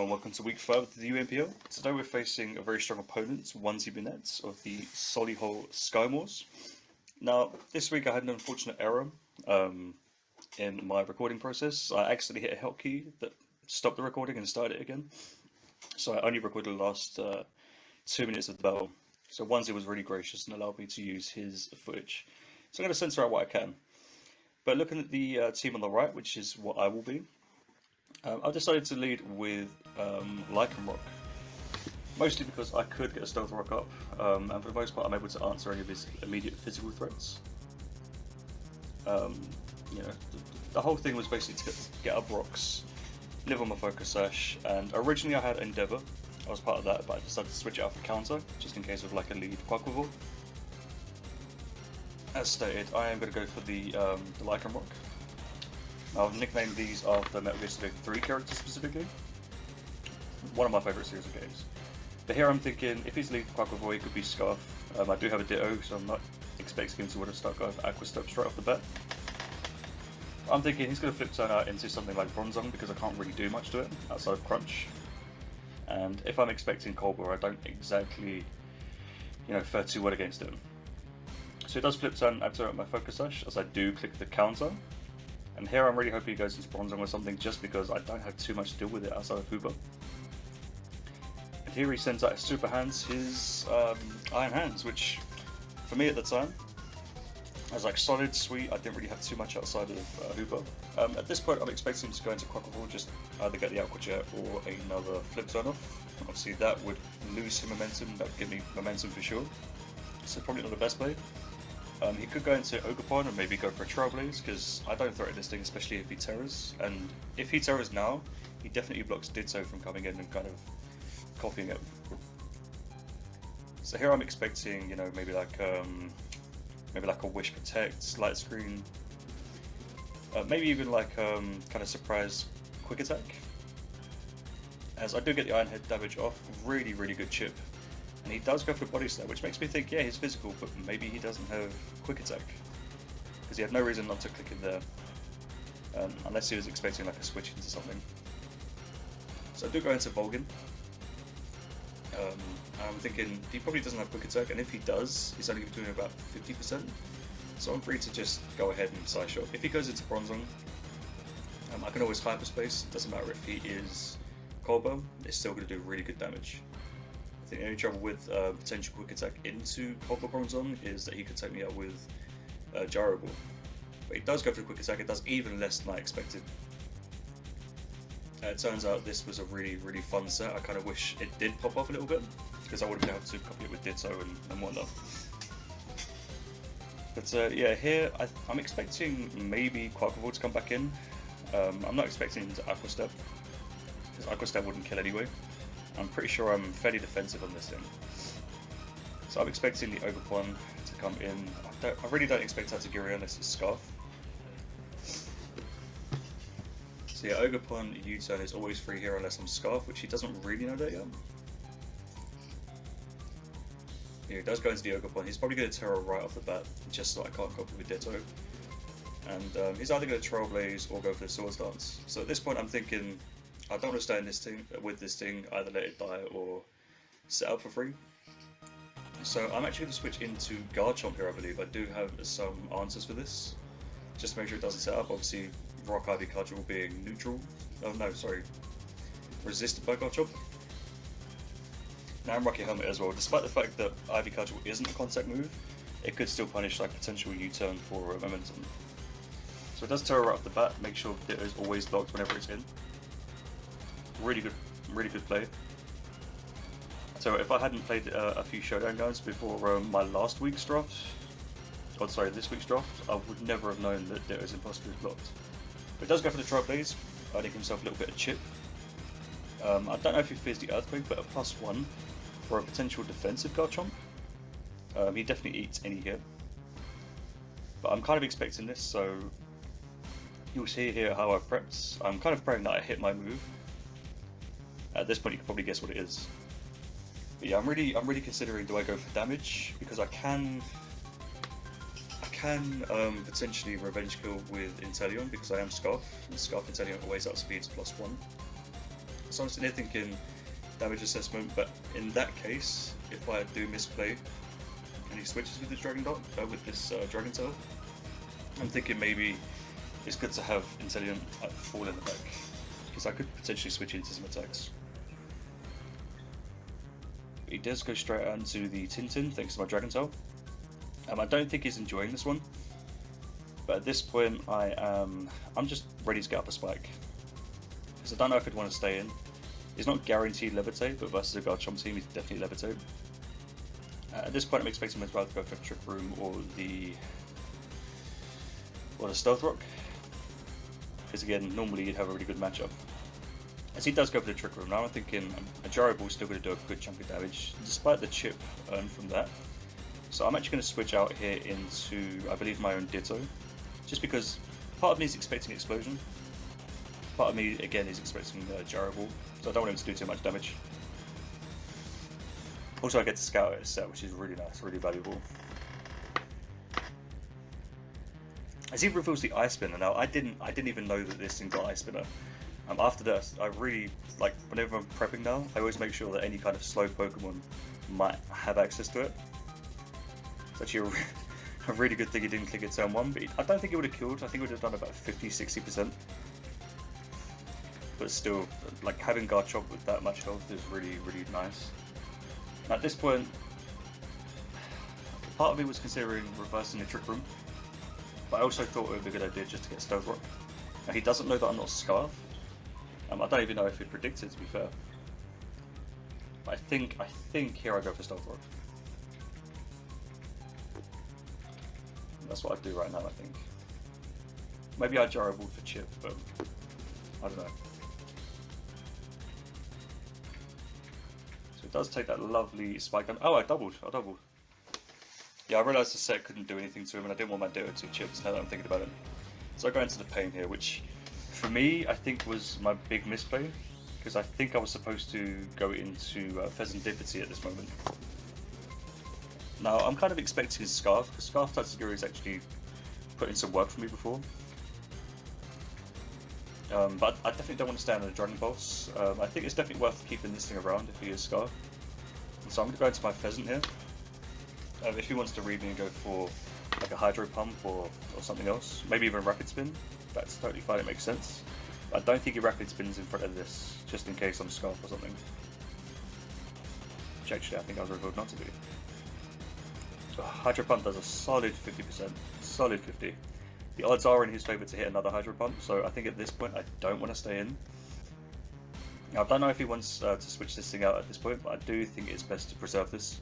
and welcome to week 5 of the UNPL. Today we're facing a very strong opponent, Onesie Binet of the Sulihill Skarmors. Now, this week I had an unfortunate error in my recording process. I accidentally hit a hotkey that stopped the recording and started it again. So I only recorded the last 2 minutes of the battle. So Onesie was really gracious and allowed me to use his footage. So I'm going to censor out what I can. But looking at the team on the right, which is what I will be, I've decided to lead with Lycan Rock, mostly because I could get a stealth rock up, and for the most part I'm able to answer any of his immediate physical threats. The whole thing was basically to get up rocks, live on my focus sash, and originally I had Endeavour. I was part of that, but I decided to switch it out for counter, just in case of like a lead Quackleval. As stated, I am going to go for the Lycan Rock. I've nicknamed these after Metal Gear Solid 3 characters specifically. One of my favourite series of games. But here I'm thinking, if he's lead Quackleval, he could be Scarf. I do have a Ditto, so I'm not expecting him to start going for Aqua Step straight off the bat. I'm thinking he's going to flip turn out into something like Bronzong, because I can't really do much to it outside of Crunch. And if I'm expecting Cobra, I don't exactly, fare too well against him. So it does flip turn after my focus sash, as I do click the counter. And here I'm really hoping he goes into Bronzong or something, just because I don't have too much to deal with it outside of Uva. And here he sends out his super hands, his iron hands, which for me at the time, I was like solid, sweet. I didn't really have too much outside of Uva. At this point I'm expecting him to go into Quackleval, just either get the Aqua Jet or another flip turn off. Obviously that would lose him momentum, that would give me momentum for sure. So probably not the best play. He could go into Ogerpons or maybe go for a Trailblaze, because I don't threaten this thing, especially if he terrors. And if he terrors now, he definitely blocks Ditto from coming in and kind of copying it. So here I'm expecting, maybe like a Wish Protect, Light Screen, maybe even like kind of surprise Quick Attack. As I do get the Iron Head damage off, really good chip. And he does go for Body Slam, which makes me think, yeah, he's physical, but maybe he doesn't have Quick Attack. Because he had no reason not to click in there, unless he was expecting like a switch into something. So I do go into Volgin. I'm thinking he probably doesn't have Quick Attack, and if he does, he's only doing about 50%. So I'm free to just go ahead and side shot. If he goes into Bronzong, I can always hyperspace. It doesn't matter if he is Cobra, it's still going to do really good damage. I think the only trouble with potential Quick Attack into Cobra Bronzong is that he could take me out with Gyro Ball. But he does go for the Quick Attack, it does even less than I expected. It turns out this was a really fun set. I kind of wish it did pop off a little bit, because I would have been able to copy it with Ditto and whatnot. But yeah, here I'm expecting maybe Quackleval to come back in. I'm not expecting him to Aqua Step, because Aqua Step wouldn't kill anyway. I'm pretty sure I'm fairly defensive on this thing. So I'm expecting the Ogerpons to come in. I really don't expect Tatagiri unless it's Scarf. So yeah, Ogerpons U-turn is always free here unless I'm Scarf, which he doesn't really know that yet. Yeah, he does go into the Ogerpons. He's probably going to Terra right off the bat, just so I can't copy with Ditto. And he's either going to Trailblaze or go for the Swords Dance. So at this point I'm thinking, I don't want to stay in this thing, either let it die or set up for free. So I'm actually going to switch into Garchomp here, I believe. I do have some answers for this, just to make sure it doesn't set up. Obviously, Rock Ivy Cudgel being neutral. Oh no, sorry. Resisted by Garchomp. Now I'm Rocky Helmet as well. Despite the fact that Ivy Cudgel isn't a contact move, it could still punish like potential U-turn for momentum. So it does Terra right off the bat, make sure that it is always locked whenever it's in. Really good play. So if I hadn't played a few Showdown games before my last week's draft, this week's draft, I would never have known that Ditto's imposter is blocked. But it does go for the Trailblaze, earning himself a little bit of chip. I don't know if he fears the Earthquake, but a +1 for a potential defensive Garchomp. He definitely eats any hit. But I'm kind of expecting this, so you'll see here how I've prepped. I'm kind of praying that I hit my move. At this point you can probably guess what it is. But yeah, I'm really considering, do I go for damage? Because I can potentially revenge kill with Inteleon, because I am Scarf, and Scarf Inteleon always outspeeds +1. So I'm sitting here thinking damage assessment, but in that case, if I do misplay and he switches with this dragon dot, with this dragon tail, I'm thinking maybe it's good to have Intelligent fall in the back, because I could potentially switch into some attacks. He does go straight onto the Tintin thanks to my dragon tail. I don't think he's enjoying this one, but at this point I'm just ready to get up a spike, because I don't know if I'd want to stay in. He's not guaranteed levitate, but versus a Garchomp team he's definitely levitate. At this point I'm expecting him as well to go for Trick Room or the Stealth Rock, because again normally you'd have a really good matchup. As he does go for the Trick Room, now I'm thinking a Gyro Ball's still going to do a good chunk of damage, despite the chip earned from that. So I'm actually going to switch out here into, I believe, my own Ditto, just because part of me is expecting Explosion, part of me again is expecting Gyro Ball, so I don't want him to do too much damage. Also I get to scout it set, which is really nice, really valuable. As he reveals the Ice Spinner, now I didn't even know that this thing got Ice Spinner. After that, I really, like, whenever I'm prepping now, I always make sure that any kind of slow Pokemon might have access to it. It's actually a really good thing he didn't click it turn 1, but I don't think it would have killed. I think it would have done about 50-60%. But still, like, having Garchomp with that much health is really, really nice. At this point, part of me was considering reversing the Trick Room, but I also thought it would be a good idea just to get Stealth Rock. Now, he doesn't know that I'm not Scarf. I don't even know if he predicted, to be fair. But I think here I go for Stealth Rock. That's what I'd do right now, I think. Maybe I'd Gyro Ball for chip, but I don't know. So it does take that lovely spike down. Oh, I doubled. Yeah, I realised the set couldn't do anything to him, and I didn't want my Ditto to chips now that I'm thinking about it. So I go into the pain here, which for me, I think was my big misplay, because I think I was supposed to go into Pheasantipity at this moment. Now, I'm kind of expecting Scarf, because Scarf Tatsugiri has actually put in some work for me before. But I definitely don't want to stand on a Dragon Pulse. I think it's definitely worth keeping this thing around if he is Scarf. So I'm going to go into my Pheasant here. If he wants to read me and go for like a Hydro Pump or something else, maybe even Rapid Spin, that's totally fine, it makes sense. But I don't think he Rapid Spins in front of this, just in case I'm Scarf or something. Which actually I think I was revealed not to be. Hydro Pump does a solid 50%, solid 50. The odds are in his favour to hit another Hydro Pump, so I think at this point I don't want to stay in. Now, I don't know if he wants to switch this thing out at this point, but I do think it's best to preserve this,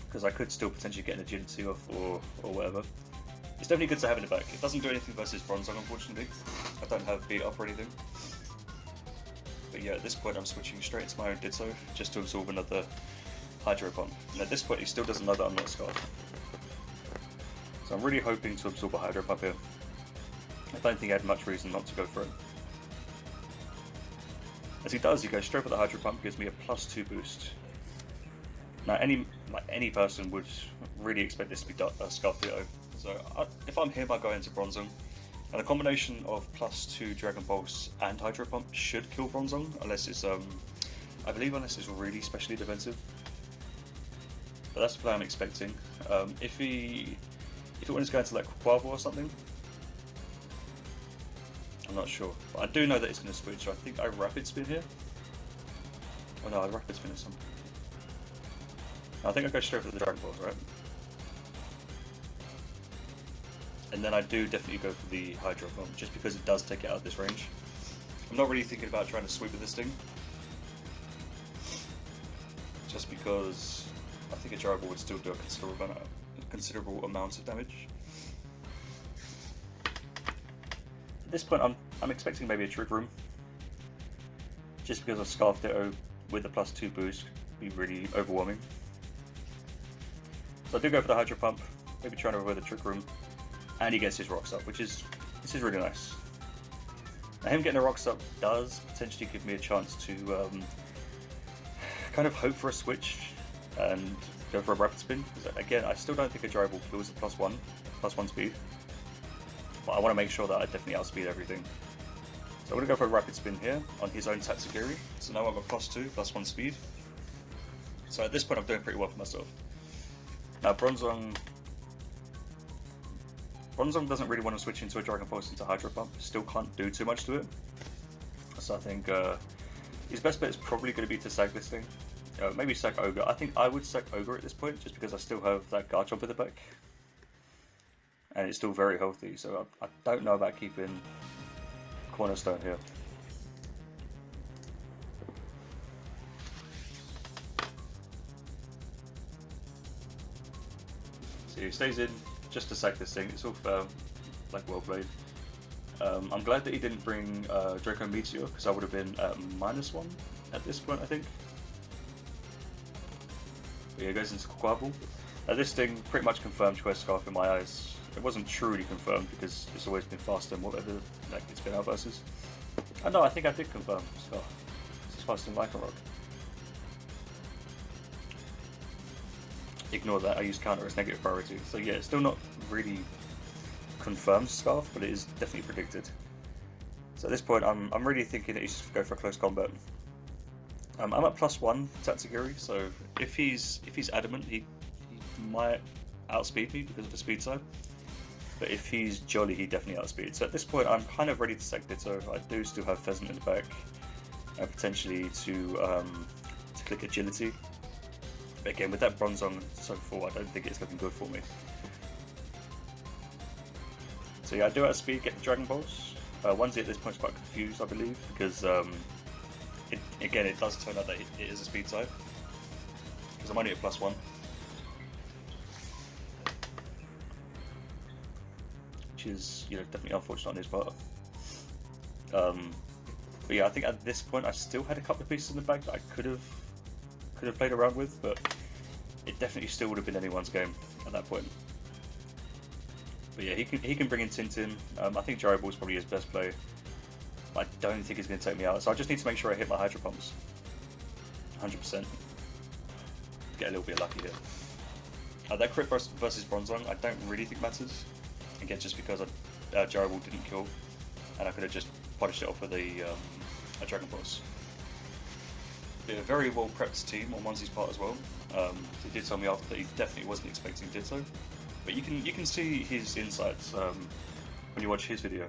because I could still potentially get an Agility off or whatever. It's definitely good to have in the back. It doesn't do anything versus Bronzong, unfortunately. I don't have beat up or anything. But yeah, at this point I'm switching straight into my own Ditto, just to absorb another Hydro Pump. And at this point he still doesn't know that I'm not Scarf. So I'm really hoping to absorb a Hydro Pump here. I don't think I had much reason not to go for it. As he does, he goes straight for the Hydro Pump, gives me a +2 boost. Now any person would really expect this to be Scarf Ditto. So if I'm him, I go into Bronzong. And the combination of +2 Dragon Pulse and Hydro Pump should kill Bronzong, unless it's I believe unless it's really specially defensive. But that's the play I'm expecting. If it wants to go into like Quavo or something, I'm not sure. But I do know that it's going to switch, so I think I Rapid Spin here. Oh no, I Rapid Spin or something. I think I go straight for the Dragon Balls, right? And then I do definitely go for the Hydro Pump, just because it does take it out of this range. I'm not really thinking about trying to sweep with this thing, just because I think a Gyro Ball would still do a considerable amount of damage. At this point I'm expecting maybe a Trick Room, just because a Scarf Ditto with a +2 boost would be really overwhelming. So I do go for the Hydro Pump, maybe trying to avoid the Trick Room, and he gets his Rocks Up, this is really nice. Now him getting a Rocks Up does potentially give me a chance to kind of hope for a switch and go for a Rapid Spin, because again I still don't think a Gyro Ball kills at +1 speed, but I want to make sure that I definitely outspeed everything. So I'm going to go for a rapid spin here on his own Tatsugiri. So now I've got +2, +1 speed. So at this point I'm doing pretty well for myself. Now Bronzong doesn't really want to switch into a Dragon Pulse into Hydro Pump, still can't do too much to it. So I think his best bet is probably going to be to sack this thing. Maybe sack Ogre. I think I would sack Ogre at this point, just because I still have that Garchomp in the back. And it's still very healthy, so I don't know about keeping Cornerstone here. So he stays in just to sack this thing. It's all like well played. I'm glad that he didn't bring Draco Meteor, because I would have been at -1 at this point, I think. But yeah, it goes into Quabble. Now this thing pretty much confirmed Quest Scarf in my eyes. It wasn't truly confirmed because it's always been faster than whatever like it's been out versus. Oh no, I think I did confirm Scarf. This is faster than Lycanroc. Ignore that, I used counter as negative priority. So yeah, it's still not really confirmed Scarf, but it is definitely predicted. So at this point, I'm really thinking that he should go for a close combat. I'm at +1 Tatsugiri, so if he's adamant, he might outspeed me because of the speed side. But if he's jolly, he definitely outspeeds. So at this point, I'm kind of ready to sack Ditto. I do still have Pheasant in the back, and potentially to click Agility. But again, with that Bronzong so full, I don't think it's looking good for me. So yeah, I do outspeed, get the Dragon Balls. Onesie at this point is quite confused, I believe, because it does turn out that it is a speed type. Because I'm only at +1. Which is, definitely unfortunate on his part. But yeah, I think at this point I still had a couple of pieces in the bag that I could have played around with, but it definitely still would have been anyone's game at that point. But yeah, he can bring in Tintin. I think Gyro Ball is probably his best play. I don't think he's going to take me out, so I just need to make sure I hit my Hydro Pumps. 100%. Get a little bit lucky here. That crit versus Bronzong I don't really think matters. Again, just because Gyro Ball didn't kill, and I could have just polished it off with a Dragon Pulse. A very well prepped team on Monsie's part as well. He did tell me after that he definitely wasn't expecting Ditto, but you can see his insights when you watch his video.